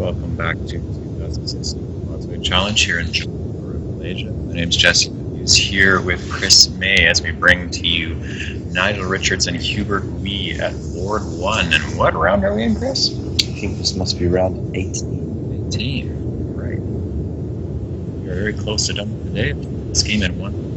welcome back to 2016 Causeway Challenge here in Johor, Malaysia. My name's Jesse. He's here with Chris May as we bring to you Nigel Richards and Hubert Wee at board 1. And what round are we in, Chris? I think this must be round 18. 18, right. You're very close to done today. This game in one.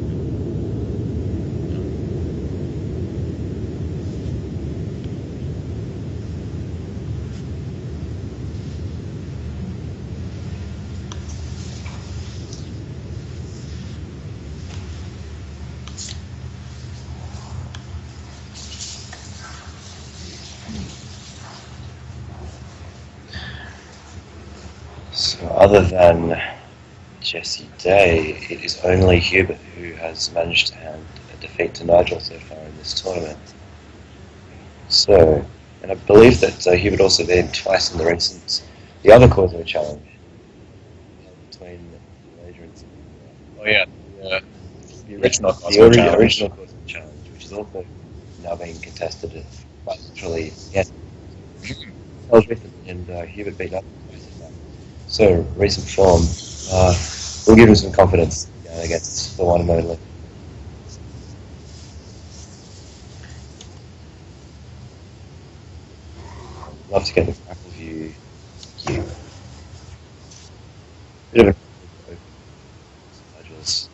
So other than Jesse Day, it is only Hubert who has managed to hand a defeat to Nigel so far in this tournament. So, and I believe that Hubert also been twice in the other Causeway Challenge between Malaysia and Singapore. Oh yeah, the original Original Causeway Challenge, which is also now being contested at quite literally, yeah. That was recent, and Hubert beat up twice in that. So, recent form will give him some confidence against the one and only. I'd love to get the grapple view. Bit of a Nigel's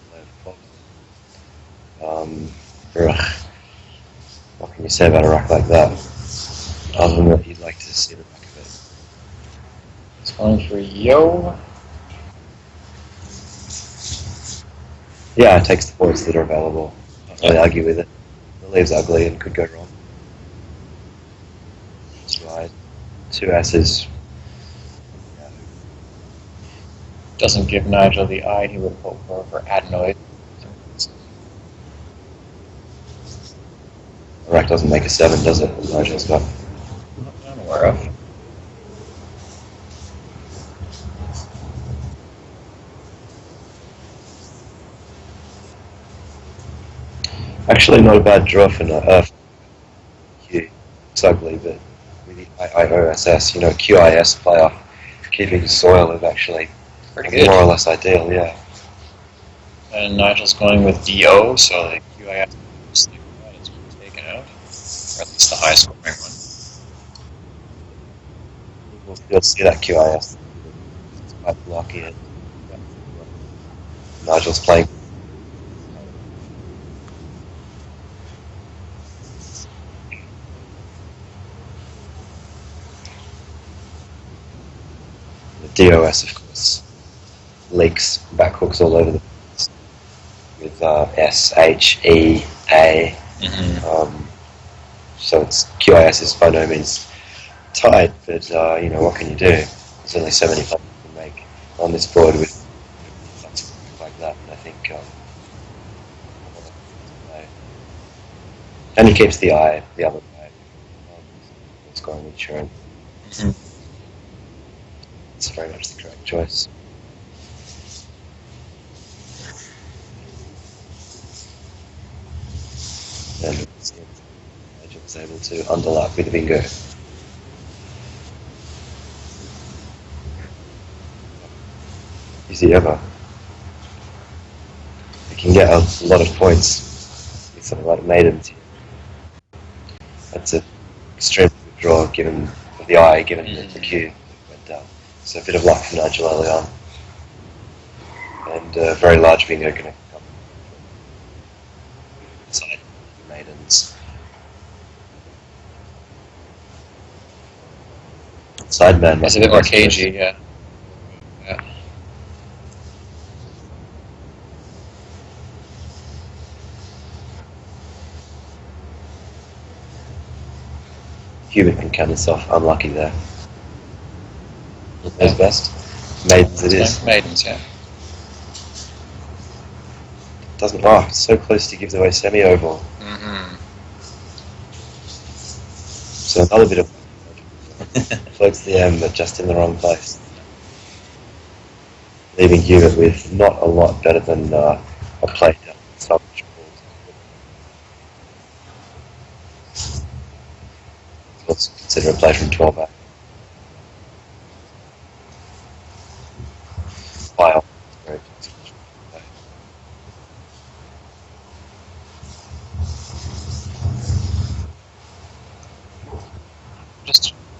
what can you say about a rack like that? Other than that, you'd like to see the back of it. It's going for Yo. Yeah, it takes the points that are available. I don't really argue with it. The leave's ugly and could go wrong. That's right. Two asses. Doesn't give Nigel the eye he would hope for adenoid. The rack doesn't make a 7, does it? Nigel's got. Not that I'm aware of. Actually, not a bad draw for Q. It's ugly, but with the IOSS, QIS playoff, keeping soil is actually pretty good. More or less ideal, yeah. And Nigel's going with DO, so the QIS is taken out, or at least the high scoring one. We'll still see that QIS. It's quite blocky. And Nigel's playing. The DOS, of course, leaks back hooks all over the place with S, H, E, A. Mm-hmm. So it's QIS is by no means tight, but what can you do? There's only so many players you can make on this board with like that, and I think and he keeps the eye the other way. It's going with Sharon. Mm-hmm. It's very much the correct choice. And Nigel was able to underlap with the bingo. Easy ever. You can get a lot of points with something like maidens. That's an extremely good draw given the eye, given the cue went down. So a bit of luck for Nigel early on. And a very large bingo going to come inside maidens. Sideman. It's a bit more cagey, yeah. Hubert can count himself unlucky there. Knows best. Maidens it is. Maidens, yeah. Doesn't. It's so close to give away semi-oval. Mm-hmm. So another bit of floats the M, but just in the wrong place. Leaving Hubert with not a lot better than a plate down. Let's consider a play from 12 back.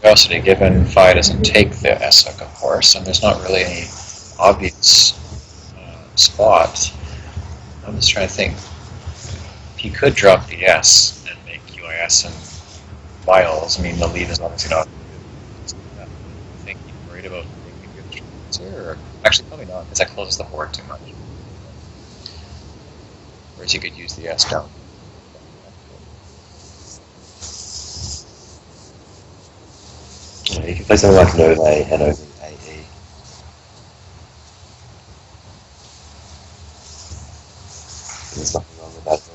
curiosity, given phi doesn't take the S hook, of course, and there's not really any obvious spot. I'm just trying to think. He could drop the S and make QIS and vials. I mean, the lead is obviously not. I think he's worried about making good choices here. Or, actually, probably not, because that closes the board too much. Whereas you could use the S down. You can play something like Nove and over AE. There's nothing wrong with that at all.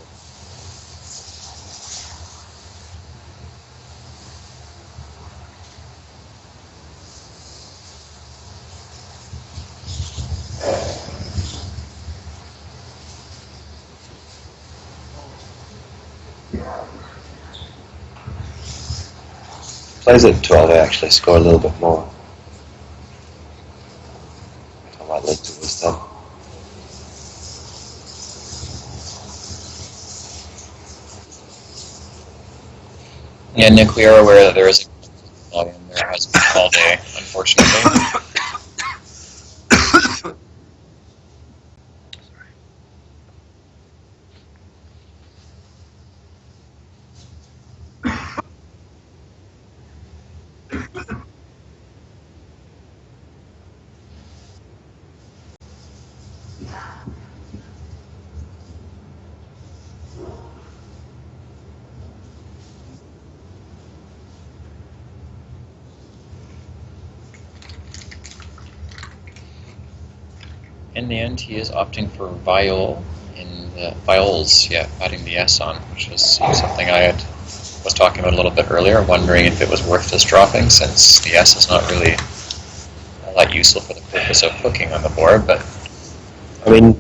Plays at 12, I actually score a little bit more. I might lean towards that. Yeah, Nick, we are aware that there is a login. There has been all day, unfortunately. In the end, he is opting for viol in the viols, adding the S on, which is something I was talking about a little bit earlier, wondering if it was worth just dropping, since the S is not really all that useful for the purpose of hooking on the board. But I mean,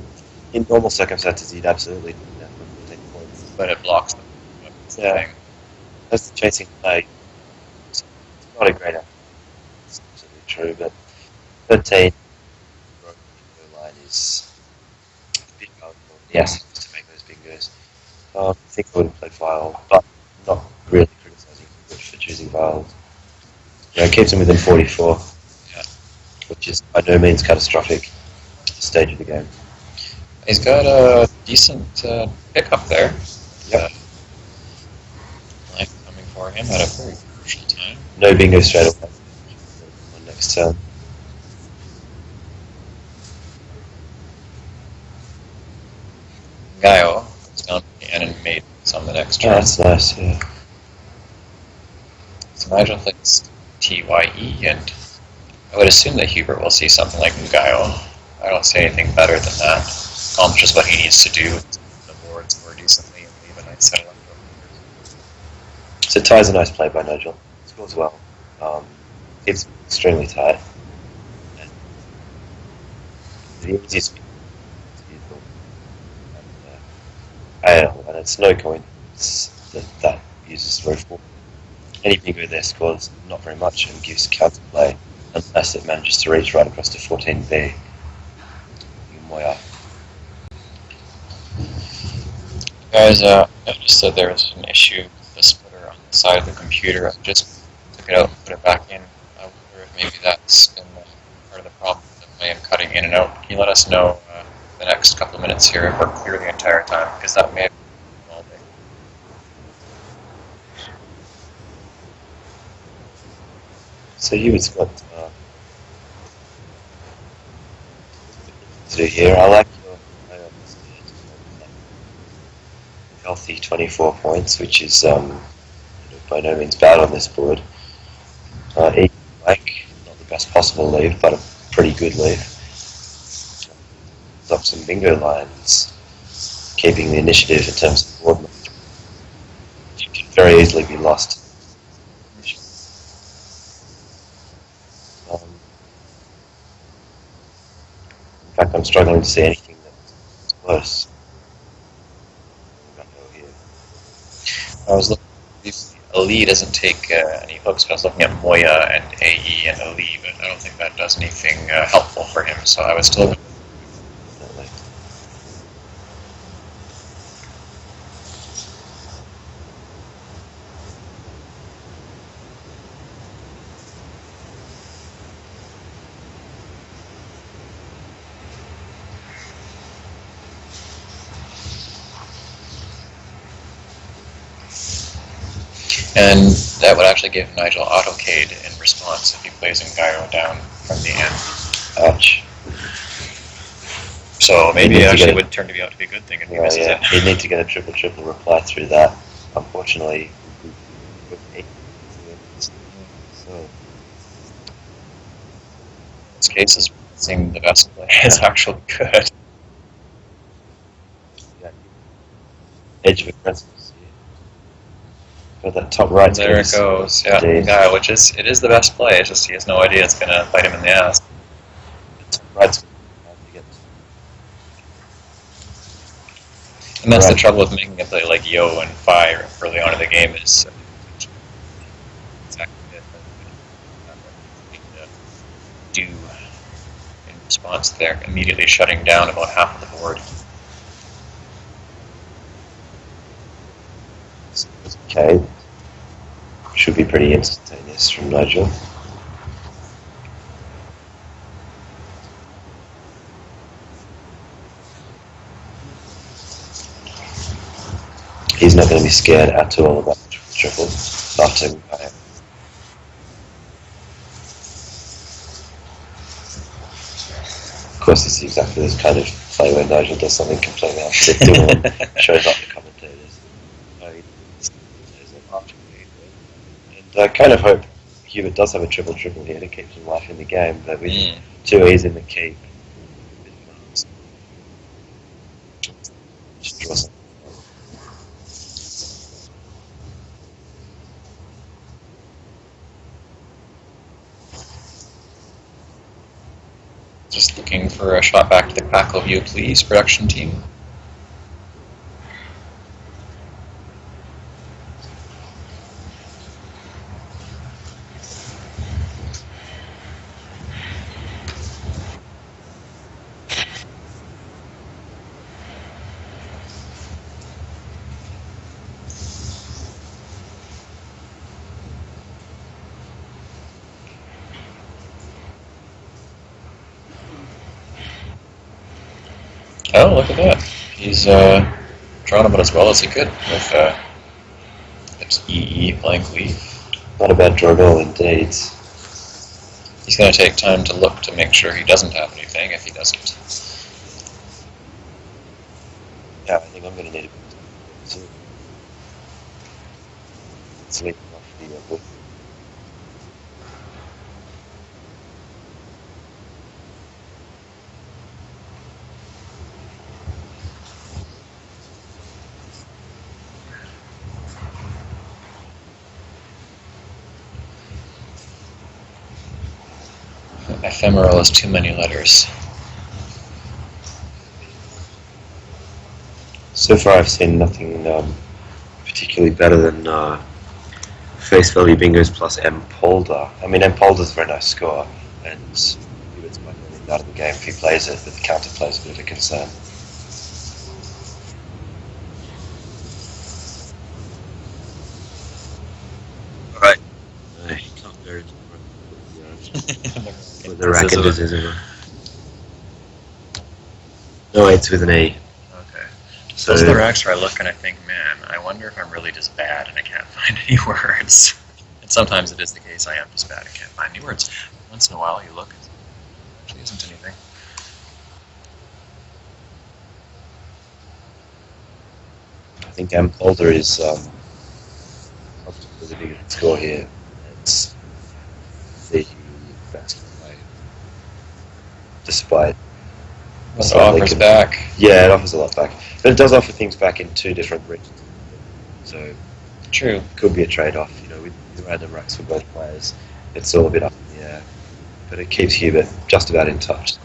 in normal circumstances, he'd absolutely do that for 14 points. but it blocks them. Yeah. That's the chasing play. It's not a great effort. It's absolutely true, but 13 line is big goal. Yes, to make those bingos. I think I would have played Vile, but I'm not really criticising him for choosing Vile. Yeah, it keeps him within 44, which is by no means catastrophic at this stage of the game. He's got a decent pickup there. Yep. Life coming for him at a very crucial time. No bingo straight away on next turn. Gaio goes down to the end and made on the next turn. Oh, that's nice, yeah. So Nigel plays TYE, and I would assume that Hubert will see something like Gaio. I don't see anything better than that. Accomplish what he needs to do, the board score decently, and leave a nice set of leftovers. So tie's a nice play by Nigel. Scores well. It's extremely tight. And the easiest and it's no coincidence that uses row 4. Any bingo there scores not very much and gives counterplay unless it manages to reach right across to 14B. Moya. Guys, noticed that there was an issue with the splitter on the side of the computer. I just took it out and put it back in. I wonder if maybe that's been part of the problem that I am cutting in and out. Can you let us know the next couple of minutes here if we're clear the entire time? Because that may have been all day. So Hubert's got to do here. I like your healthy 24 points, which is by no means bad on this board. Like, not the best possible leave, but a pretty good leave. Up some bingo lines, keeping the initiative in terms of board. You can very easily be lost. In fact, I'm struggling to see anything that's worse. I was looking. Ali doesn't take any hooks, but I was looking at Moya and AE and Ali, but I don't think that does anything helpful for him. So I was still. And that would actually give Nigel autocade in response if he plays in Gyro down from the end. Ouch. So maybe it actually would turn out to be a good thing if he misses it. He'd need to get a triple reply through that. Unfortunately, so In this case, is seeing the best play is actually good. edge of aggressiveness here. Got that top right. There it goes. Yeah, guy, which is the best play. It's just he has no idea it's gonna bite him in the ass. Right. And that's the trouble with making a play like Yo and Fire early on in the game is exactly do in response. They're immediately shutting down about half of the board. Okay. Should be pretty instantaneous from Nigel. He's not going to be scared at all about the triple after. Of course, this is exactly this kind of play where Nigel does something completely unpredictable and shows up the commentators. And I kind of hope Hubert does have a triple here to keep some life in the game, but with 2 E's in the keep, just draw something. Just looking for a shot back to the Crackle view, please, production team. Oh, look at that. He's drawn about as well as he could with EE playing Leaf. Not a bad draw at all, indeed. He's going to take time to look to make sure he doesn't have anything if he doesn't. Yeah, I think I'm going to need a bit of time. Sleep off the book. Ephemeral is too many letters. So far, I've seen nothing particularly better than face value bingos plus M Polder. I mean, M Polder's a very nice score, and Hubert's might be out of the game if he plays it, but the counter play is a bit of a concern. Right. With the racket is, isn't it? No, it's with an E. Okay. So those are the racks where I look and I think, man, I wonder if I'm really just bad and I can't find any words. And sometimes it is the case, I am just bad and can't find any words. Once in a while you look and there actually isn't anything. I think M Polder is the biggest score here. It's the best play. Despite What it offers back. Yeah, it offers a lot back. But it does offer things back in 2 different regions. So True. It could be a trade-off, with the random racks for both players. It's all a bit up in the air. But it keeps Hubert just about in touch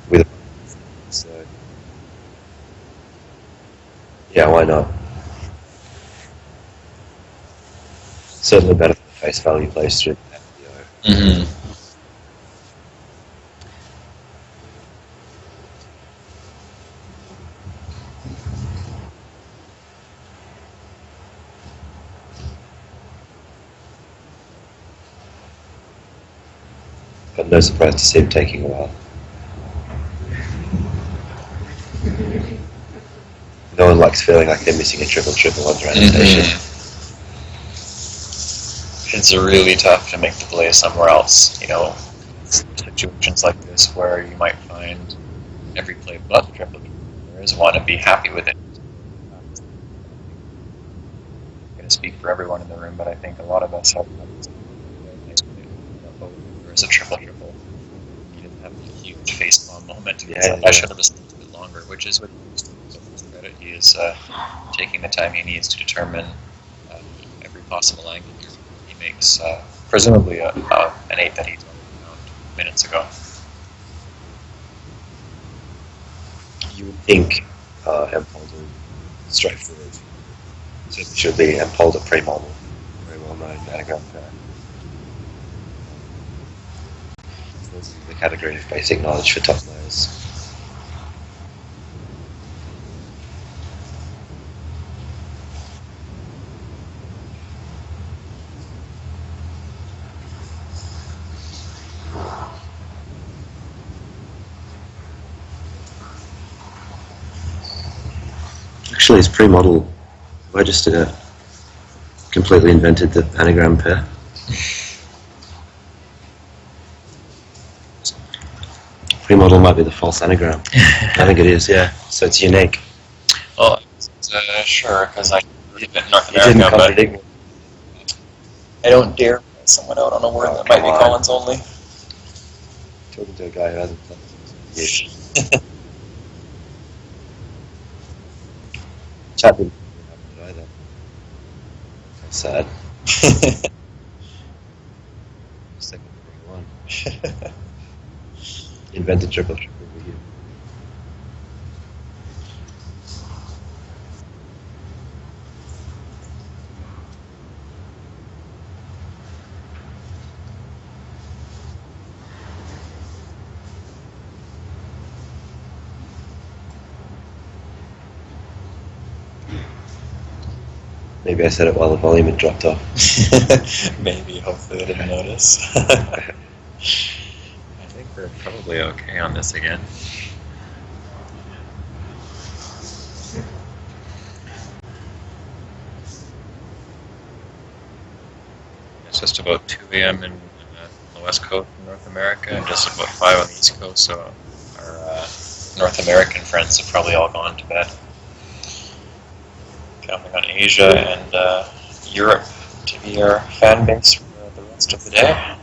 with so yeah, why not? Certainly better than the face value plays through the Mm-hmm. But no surprise to see him taking a while. No one likes feeling like they're missing a triple under annotation. Mm-hmm. it's really tough to make the play somewhere else. You know, situations like this where you might find every play but the triple players want to be happy with it. I'm going to speak for everyone in the room, but I think a lot of us have there's a triple. You didn't have a huge facepalm moment. I should have just a bit longer, which is what his credit. He is taking the time he needs to determine every possible angle he makes. Presumably an 8 that he found minutes ago. You would think Ampolda straightforward. Certainly should be Ampolda pre-model. Very well known anagram pair. This is the category of basic knowledge for top players. Actually, his pre-model registered it. Completely invented the anagram pair. Pre-model might be the false anagram. I think it is, yeah. So it's unique. Well, sure, because I live in North You didn't America, contradict me. but I don't dare put someone out on a word that might be Collins only. Talking to a guy who hasn't played yet. Chat didn't either. Sad. Second 21. Invented triple with you. Maybe I said it while the volume had dropped off. Maybe, hopefully they didn't notice. I think we're probably okay on this again. It's just about 2 a.m. in the West Coast in North America, and just about 5 on the East Coast, so our North American friends have probably all gone to bed. Counting on Asia and Europe to be our fan base for the rest of the day.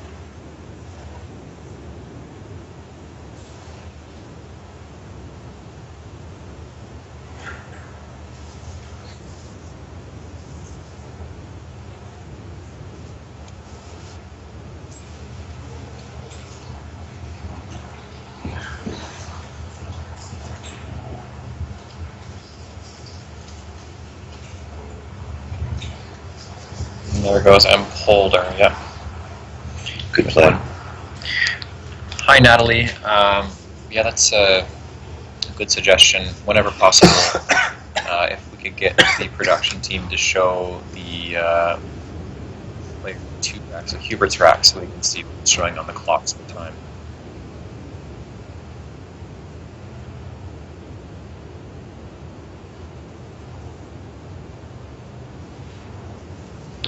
And there goes Ampolda, yep. Good play. Hi, Natalie. Yeah, that's a good suggestion. Whenever possible, if we could get the production team to show the like 2 racks of Hubert's rack, so we can see what's showing on the clocks for time.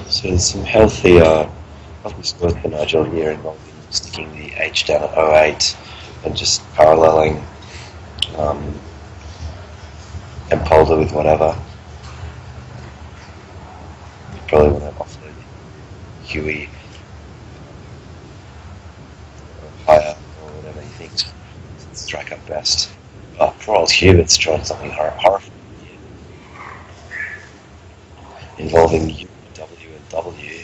So there's some healthy scores for Nigel here involving sticking the H down at 08 and just paralleling Ampolda with whatever. You probably want to offload Huey or higher or whatever you think strike up best. Oh, poor old Hubert's trying something horrifying here. Involving U, W and W.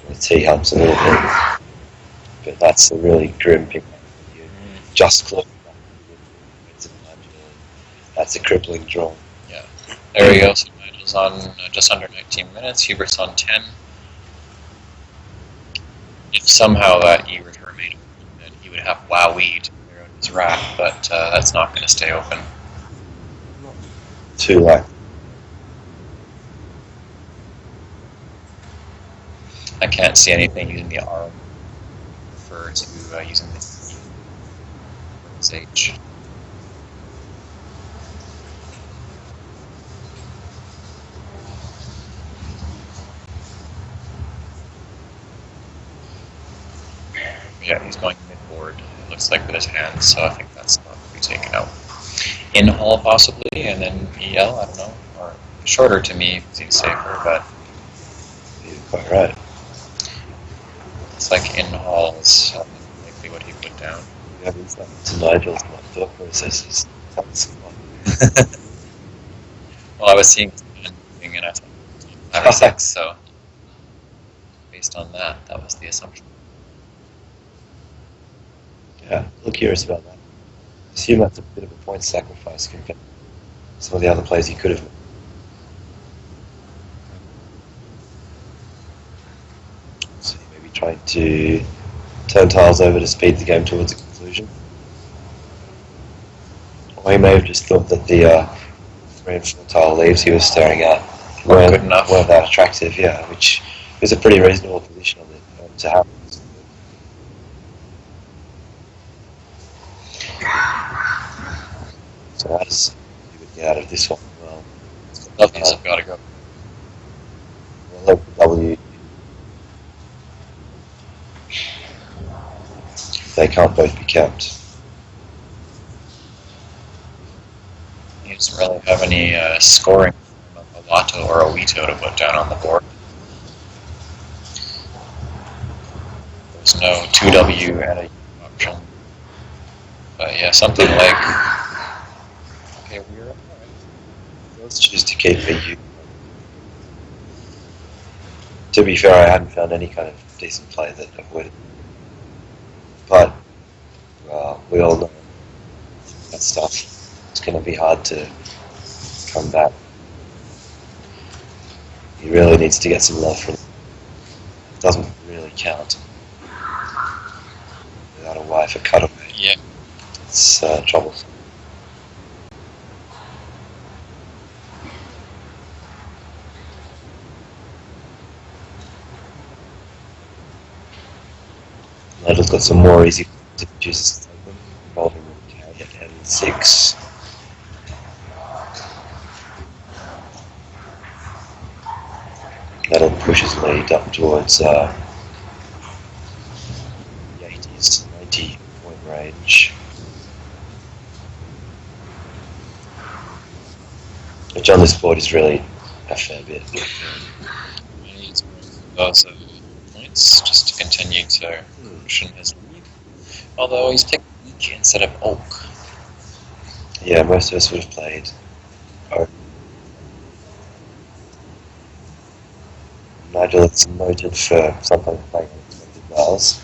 The T helps a little bit, but that's a really grim pick. Just close. That's a crippling draw. Yeah. There we go. So Nigel's on just under 19 minutes. Hubert's on 10. If somehow that E return made open, then he would have Wowee to clear out his rack, but that's not going to stay open. Too late. I can't see anything using the R refer to using the H. Yeah, he's going mid-board, it looks like, with his hands, so I think that's not to be taken out. In-haul, possibly, and then EL, I don't know. Or shorter to me seems safer, but You're quite right. it's like in-haul is likely what he put down. You have insight to Nigel's thought processes. That's fun. Well, I was seeing his hand moving, and I thought, 5 or 6, so based on that, that was the assumption. Yeah, a little curious about that. Assume that's a bit of a point sacrifice compared to some of the other plays he could have made. So he may be trying to turn tiles over to speed the game towards a conclusion. Or he may have just thought that the 3 and 4 tile leaves he was staring at weren't good enough. Weren't that attractive, yeah, which is a pretty reasonable position on it to have. So how does he would get out of this one? Well, W's have got to go. well, W. They can't both be kept. He doesn't really have any scoring of a Lotto or a Wito to put down on the board. There's no 2W and a U option. But yeah, something like... Okay, we're alright. Let's choose to keep a U. To be fair, I hadn't found any kind of decent play that avoided. But we all know that stuff. It's going to be hard to come back. He really needs to get some love from it. It doesn't really count without a wife, a cutaway. Yeah. It's troublesome. Nigel's got some more easy to choose to take them, involving K at N6. That'll push his lead up towards the 80s, 90 point range. Which on this board is really a fair bit. He needs those points just to continue to cushion his lead. Although he's picked Eek instead of Oak. Yeah, most of us would have played Oak. Nigel is noted for sometimes playing unexpected bars.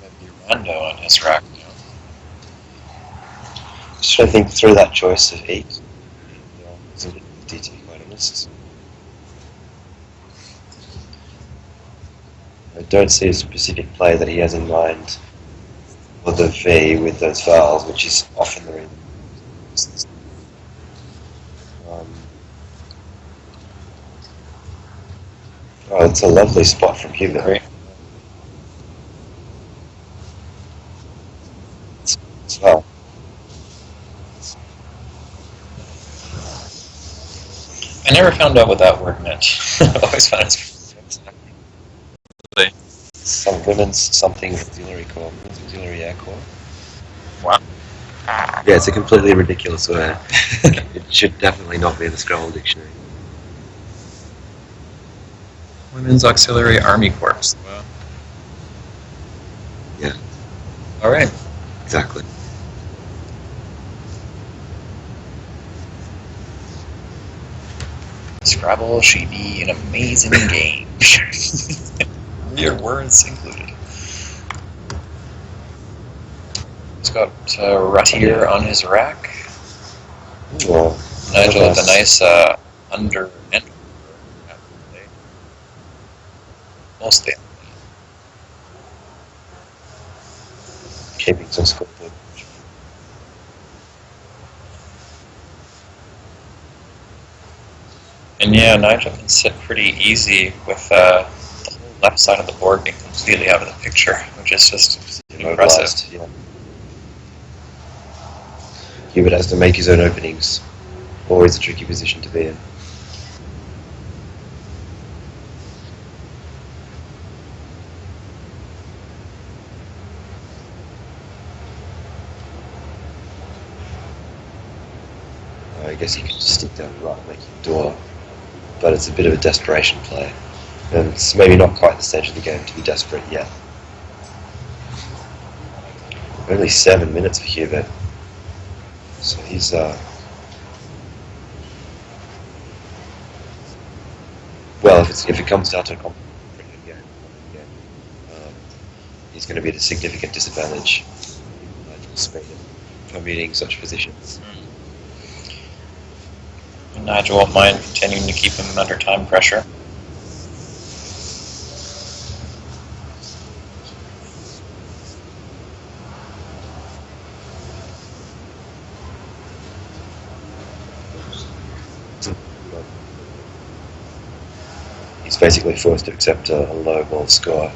Maybe Rondo on his rack now. So I think through that choice of 8, it's a bit easy to be quite honest. I don't see a specific play that he has in mind for the V with those vowels, which is often the reason. Oh, it's a lovely spot from Hubert. Great. As well. I never found out what that word meant. I always found it Some women's something auxiliary corps, women's auxiliary air corps. Wow. Yeah, it's a completely ridiculous word. It should definitely not be in the Scrabble dictionary. Women's Auxiliary Army Corps. Wow. Yeah. Alright. Exactly. Scrabble should be an amazing game. Weird words included. He's got Ratier on his rack. Well, Nigel with a nice under and mostly. keeping some score. And yeah, Nigel can sit pretty easy with the whole left side of the board being completely out of the picture, which is just impressive. Yeah. Hubert has to make his own openings. Always a tricky position to be in. I guess you could just stick down the right and make your door. But it's a bit of a desperation play. And it's maybe not quite the stage of the game to be desperate yet. Only 7 minutes for Hubert. So he's well, if it comes down to a pretty good game, he's going to be at a significant disadvantage in speed for meeting such positions. Nigel won't mind continuing to keep him under time pressure. He's basically forced to accept a low ball score.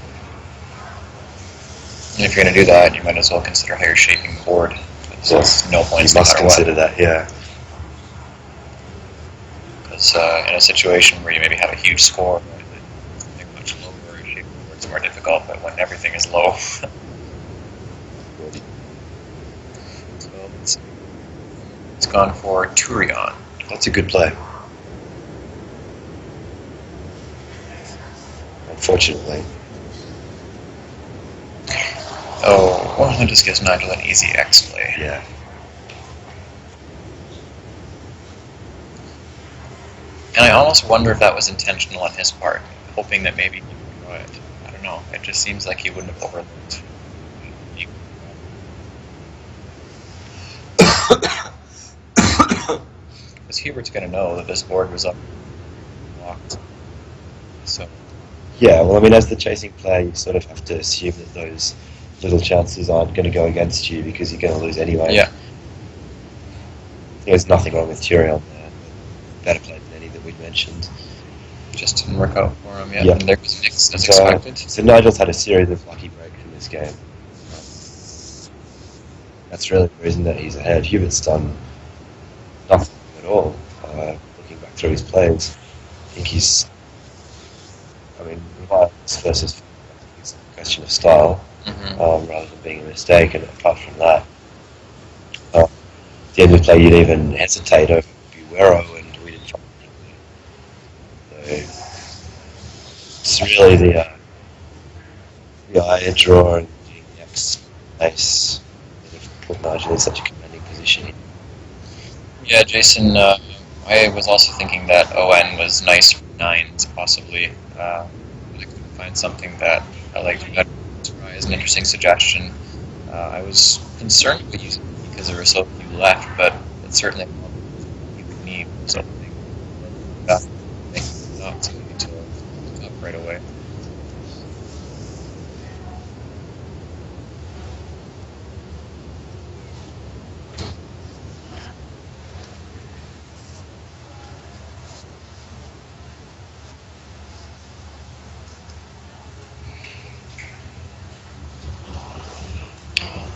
And if you're going to do that, you might as well consider how you're shaping the board. So it's no points. You must consider that, yeah. Because in a situation where you maybe have a huge score, something much lower, shaping the board's more difficult. But when everything is low, so it's gone for Turion. That's a good play. Unfortunately. Oh, well, it just gives Nigel an easy X play. Yeah. And I almost wonder if that was intentional on his part, hoping that maybe he would draw it. I don't know. It just seems like he wouldn't have overlooked. Because Hubert's going to know that this board was up locked. So. Yeah, well, I mean, as the chasing player, you sort of have to assume that those little chances aren't going to go against you because you're going to lose anyway. Yeah. There's nothing wrong with Turion there. Better played than any that we'd mentioned. Just didn't work out for him yet. Yeah. And there was Nix as expected. So Nigel's had a series of lucky breaks in this game. That's really the reason that he's ahead. Hubert's done nothing at all. Looking back through his plays, I think he's. I mean, violence versus it's a question of style, rather than being a mistake. And apart from that, at the end of the play, you'd even hesitate over Buero, and we didn't try anything. So it's really the eye draw and the X ace that have put Nigel in such a commanding position. Yeah, Jason, I was also thinking that ON was nice for nines, possibly. I couldn't find something that I liked better as an interesting suggestion. I was concerned with using it because there were so few left, but it's certainly you would need something that not to up right away.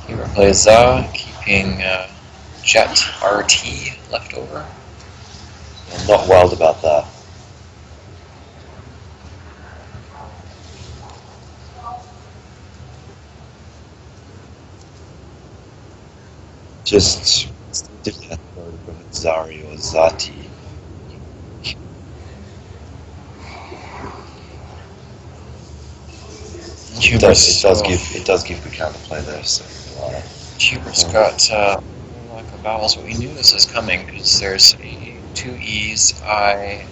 He plays keeping Jet RT left over. I'm not wild about that. Just Zari or Zati. It does give good counterplay there. So Hubert's got lack of vowels, but we knew this was coming because there's two E's, I,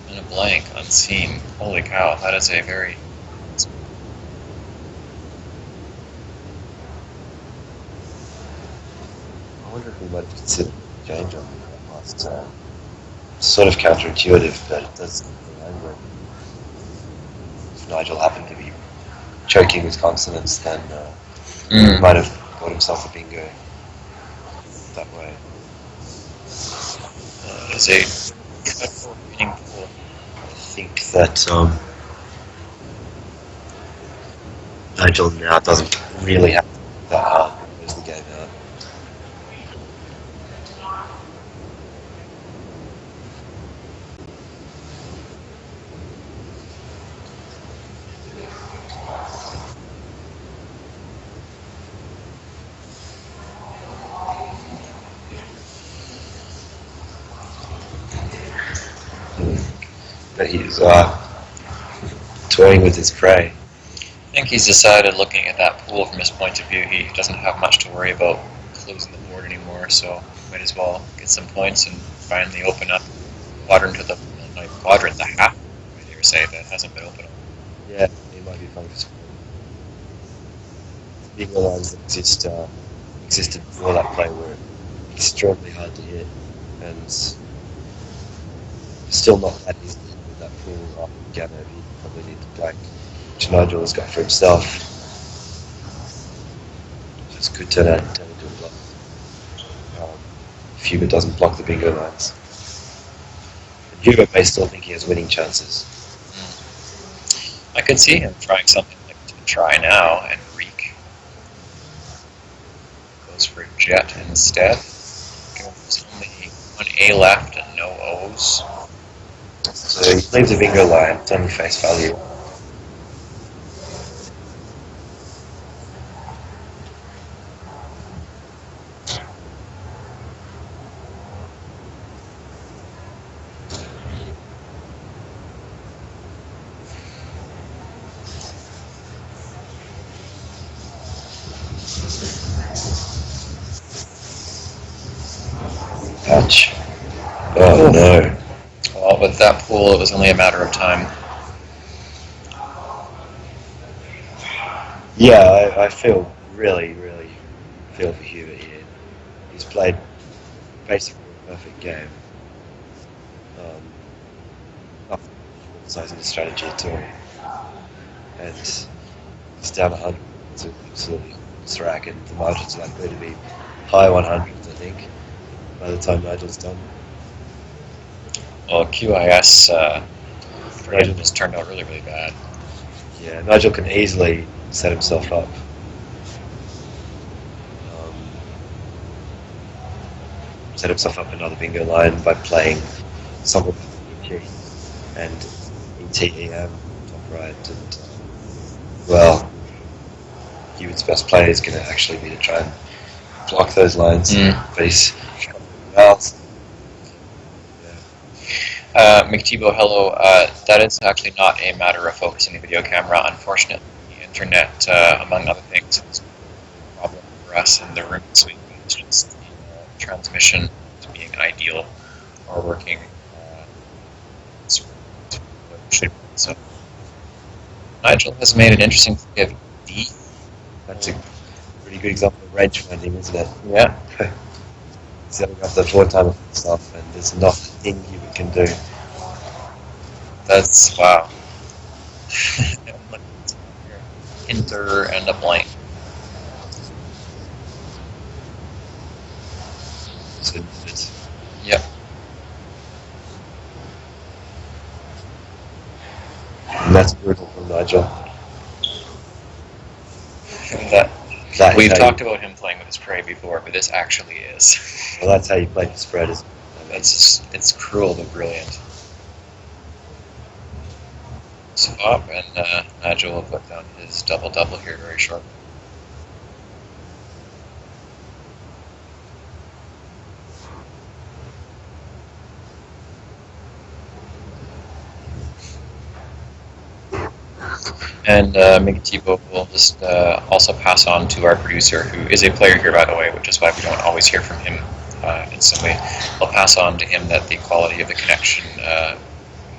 and a blank unseen. Holy cow, that is a very. I wonder if we might have considered change on that last time. Sort of counterintuitive, but it does language. If Nigel happened to be choking his consonants, then he might have got himself a bingo that way. It's a cut meaningful. I think that Nigel now doesn't really have that hard to close the game out. but he's toying with his prey. I think he's decided, looking at that pool from his point of view, he doesn't have much to worry about closing the board anymore, so might as well get some points and finally open up quadrant to the quadrant, the half, I dare say, that hasn't been open. Yeah, he might be focused. Bigger lines that existed before that play were extremely hard to hit, and still not that easy with that pool off piano. He probably need to play, which Nigel has got for himself. Just could turn into a block. If Hubert doesn't block the bingo lines. And Hubert may still think he has winning chances. I could see him trying something like to try now and reek. Goes for jet instead. There's only one A left and no O's. So he leaves a bingo line, it's only face value. Patch. Oh no. Well, with that pool, it was only a matter of time. Yeah, I feel really feel for Hubert here. He's played basically a perfect game. Nothing criticizing the strategy at all. And he's down 100. It's absolutely thrack, and the margins are likely to be high 100s, I think, by the time Nigel's done. Well, QIS for him just turned out really bad. Yeah, Nigel can easily set himself up. Set himself up another bingo line by playing something like and ETEM top right, and well, Hubert's best play is going to actually be to try and block those lines, but he's else. McTebo, hello. That is actually not a matter of focusing the video camera. Unfortunately, the internet, among other things, is a problem for us in the room suite. It's just the transmission being ideal or working. So Nigel has made an interesting play of D. That's a pretty good example of range finding, isn't it? Yeah. Setting up the 4-timer stuff, and there's nothing Hubert can do. That's wow. Enter and a blank. Yep. And that's brutal from Nigel. We've talked about him playing with his prey before, but this actually is. Well, that's how you play the spread, isn't it? It's cruel but brilliant. Swap, and Nigel will put down his double here very shortly. And McTebo will just also pass on to our producer, who is a player here, by the way, which is why we don't always hear from him instantly. I'll pass on to him that the quality of the connection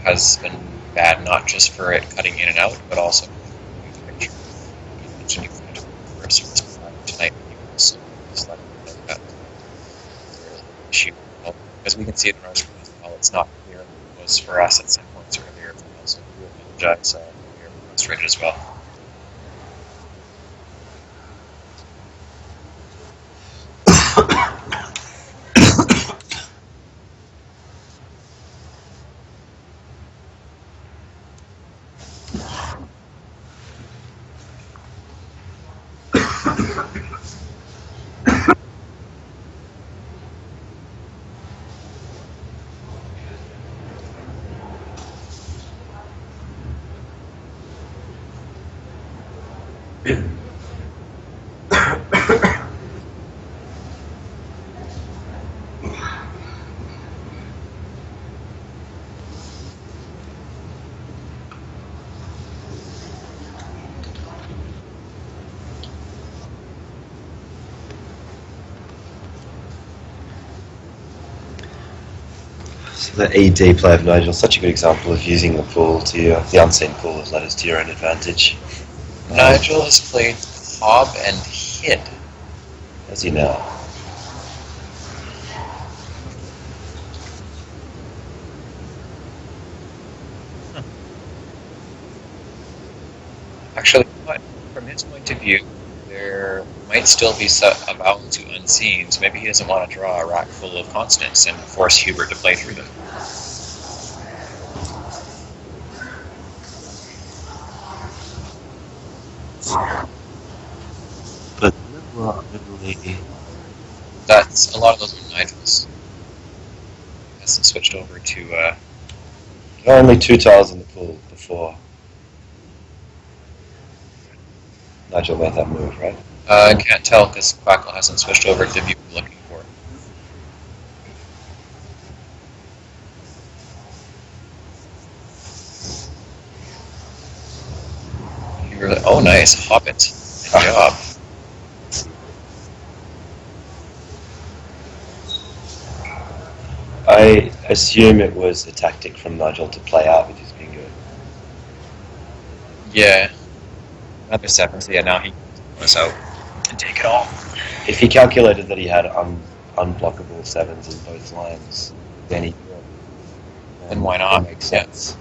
has been bad, not just for it cutting in and out, but also the picture. He mentioned for a service provider tonight, so just let him know that issue. Well, as we can see it in our screen as well, it's not clear as it was for us at some points earlier. So we apologize. We're frustrated as well. So the ED play of Nigel, such a good example of using the pool to the unseen pool of letters to your own advantage. Nigel has played hob and hid. As you know. Actually, what? From his point of view, there might still be a vowel to unseen, so maybe he doesn't want to draw a rack full of consonants and force Hubert to play through them. But literally, That's a lot of those are Nigel's. Hasn't switched over to there are only 2 tiles in the pool before Nigel made that move, right? I can't tell because Quackle hasn't switched over to the view we're looking for. Oh, nice. Hobbit. Good job. I assume it was a tactic from Nigel to play out with his bingo. Yeah. Another 7, so yeah, now he can us out and take it all. If he calculated that he had unblockable 7s in both lines, then he could. Then why not? That makes sense.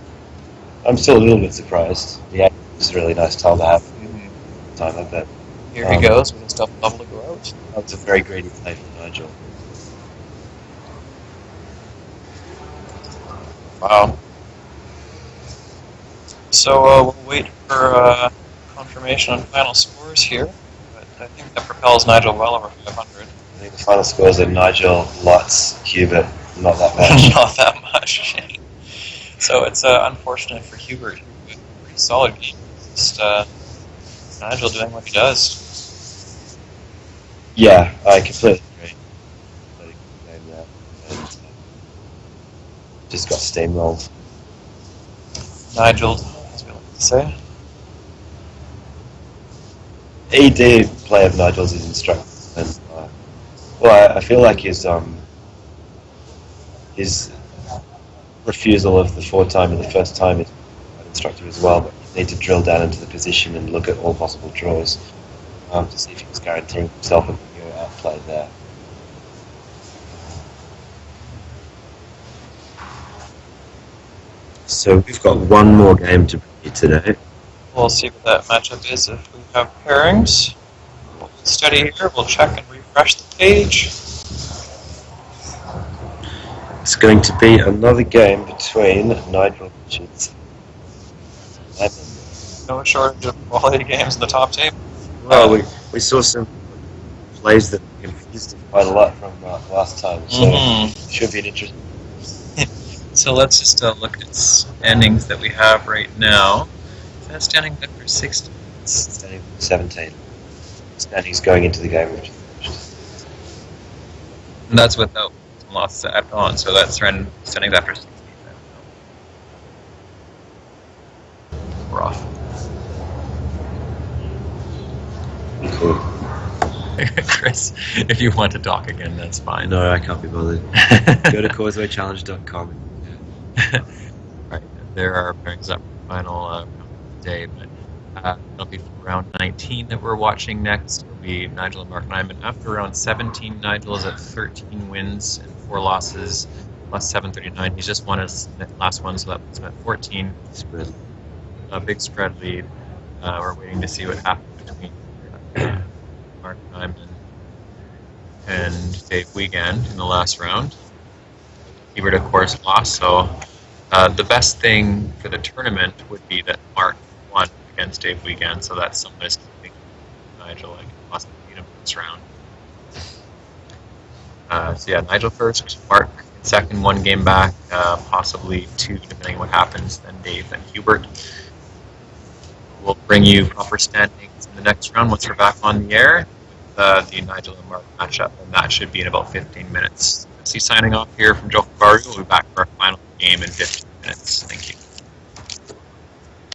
I'm still a little bit surprised. Yeah, it's a really nice tile to have. Time, I bet. Here he goes with his double to go out. That was a very greedy play from Nigel. Wow. So we'll wait for confirmation on final scores here, but I think that propels Nigel well over 500. I think the final scores are Nigel, Lutz, Hubert, not that much. Not that much. So it's unfortunate for Hubert. Pretty solid game. Just Nigel doing what he does. Yeah, I completely agree. Just got steamrolled. Nigel, as we like to say. ED play of Nigel's is instructive, and well, I feel like his refusal of the 4 time in the first time is quite instructive as well. But you need to drill down into the position and look at all possible draws to see if he was guaranteeing himself a bingo outplay there. So we've got one more game to play today. We'll see what that matchup is if we have pairings. We'll study here, we'll check and refresh the page. It's going to be another game between Nigel Richards and No shortage of quality games in the top table. well, we saw some plays that confused him quite a lot from last time, so it should be an interesting. So let's just look at standings that we have right now. Is that standing good for 16? Standing 17. Standings going into the game, which is finished. And that's without losses added on, so that's standings after 16. We're off. Cool. Chris, if you want to talk again, that's fine. No, I can't be bothered. Go to causewaychallenge.com. Right, there are pairings up for the final day, but it'll be round 19 that we're watching next. It'll be Nigel and Mark Nyman. After round 17, Nigel is at 13 wins and 4 losses, plus 739. He's just won his last one, so that puts him at 14. Spread. A big spread lead. We're waiting to see what happens between Mark Nyman and Dave Wiegand in the last round. Hubert, of course, lost, so the best thing for the tournament would be that Mark won against Dave Wiegand, so that's someone who's keeping Nigel and possibly beat him this round. So yeah, Nigel first, Mark second, 1 game back, possibly 2, depending on what happens, then Dave, then Hubert. We'll bring you proper standings in the next round once we're back on the air with the Nigel and Mark matchup, and that should be in about 15 minutes. Signing off here from Joe Favari. We'll be back for our final game in 15 minutes. Thank you.